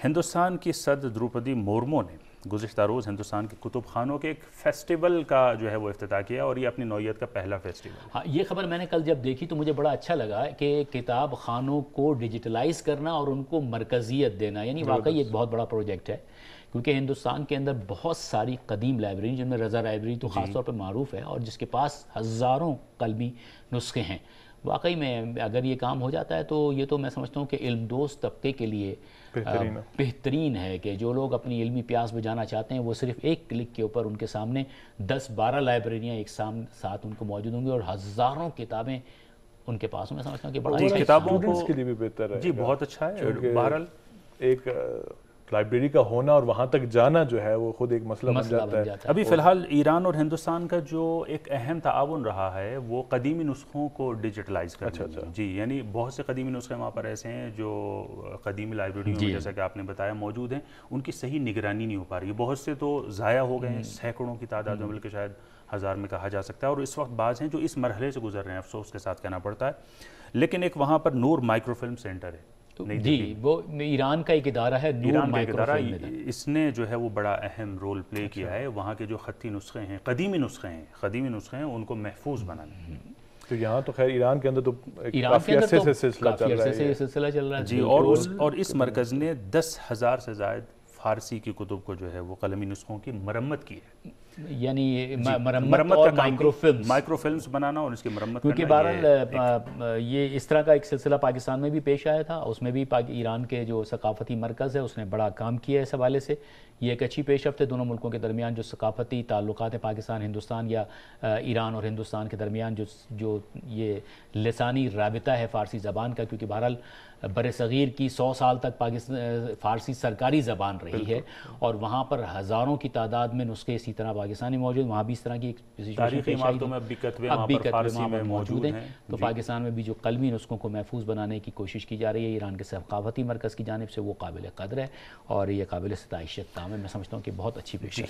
ہندوستان کی صدر دروپدی مورمو نے گزشتہ روز ہندوستان کے کتب خانوں کے ایک فیسٹیول کا جو ہے وہ افتتاح کیا اور یہ اپنی نوعیت کا پہلا فیسٹیول ہے۔ ہاں، یہ خبر میں نے کل جب دیکھی تو مجھے بڑا اچھا لگا کہ کتاب خانوں کو ڈیجیٹلائز کرنا اور ان کو مرکزیت دینا، یعنی واقعی ایک بہت بڑا پروجیکٹ ہے، کیونکہ ہندوستان کے اندر بہت ساری قدیم لائبریری، جن میں رضا لائبریری تو خاص طور پہ معروف ہے اور جس کے پاس ہزاروں قلمی نسخے ہیں۔ واقعی میں اگر یہ کام ہو جاتا ہے تو یہ تو میں سمجھتا ہوں کہ علم دوست طبقے کے لیے بہترین ہے کہ جو لوگ اپنی علمی پیاس بجانا چاہتے ہیں وہ صرف ایک کلک کے اوپر ان کے سامنے 10-12 لائبریریاں ایک ساتھ ان کو موجود ہوں گی اور ہزاروں کتابیں ان کے پاس ہوں۔ میں سمجھتا ہوں کہ بڑا کتابوں کے لیے بھی بہتر ہے، جی بہت اچھا ہے۔ بہرحال ایک لائبریری کا ہونا اور وہاں تک جانا جو ہے وہ خود ایک مسئلہ بن جاتا ہے۔ ابھی فی الحال ایران اور ہندوستان کا جو ایک اہم تعاون رہا ہے وہ قدیمی نسخوں کو ڈیجیٹلائز کرنا ہے۔ جی یعنی بہت سے قدیمی نسخے وہاں پر ایسے ہیں جو قدیمی لائبریریوں میں جیسا کہ آپ نے بتایا موجود ہیں، ان کی صحیح نگرانی نہیں ہو پا رہی ہے، بہت سے تو ضائع ہو گئے ہیں، سینکڑوں کی تعداد میں، بلکہ شاید ہزار میں کہا جا سکتا ہے، اور اس وقت بعض ہیں جو اس مرحلے سے گزر رہے ہیں، افسوس کے ساتھ کہنا پڑتا ہے۔ لیکن ایک وہاں پر نور مائکرو فلم سینٹر ہے، جی وہ ایران کا ایک ادارہ ہے، نور مائکرو فلم، اس نے جو ہے وہ بڑا اہم رول پلے کیا ہے وہاں کے جو خطی نسخے ہیں، قدیمی نسخے ہیں ان کو محفوظ بنانے۔ تو یہاں تو خیر ایران کے اندر تو کافی عرصے سے سلسلہ چل رہا ہے جی، اور اس مرکز نے 10,000 سے زائد فارسی کی کتب کو جو ہے وہ قلمی نسخوں کی مرمت کی ہے، یعنی مرمت اور مائکرو فلمز بنانا اور اس کی مرمت کرنا، کیونکہ بہرحال یہ اس طرح کا ایک سلسلہ پاکستان میں بھی پیش آیا تھا، اس میں بھی ایران کے جو ثقافتی مرکز ہے اس نے بڑا کام کیا ہے اس حوالے سے۔ یہ ایک اچھی پیش رفت ہے دونوں ملکوں کے درمیان جو ثقافتی تعلقات ہیں، پاکستان ہندوستان یا ایران اور ہندوستان کے درمیان جو یہ لسانی رابطہ ہے فارسی زبان کا، کیونکہ بہرحال بر صغیر کی 100 سال تک فارسی سرکاری زبان رہی ہے اور وہاں پر ہزاروں کی تعداد میں نسخے اسی طرح پاکستانی موجود، وہاں بھی اس طرح کی تاریخی عمارتوں میں اب بھی کتبے فارسی میں موجود ہیں۔ تو پاکستان میں بھی جو قلمی نسخوں کو محفوظ بنانے کی کوشش کی جا رہی ہے ایران کے ثقافتی مرکز کی جانب سے، وہ قابل قدر ہے اور یہ قابل ستائش کام ہے۔ میں سمجھتا ہوں کہ بہت اچھی پیش ہے۔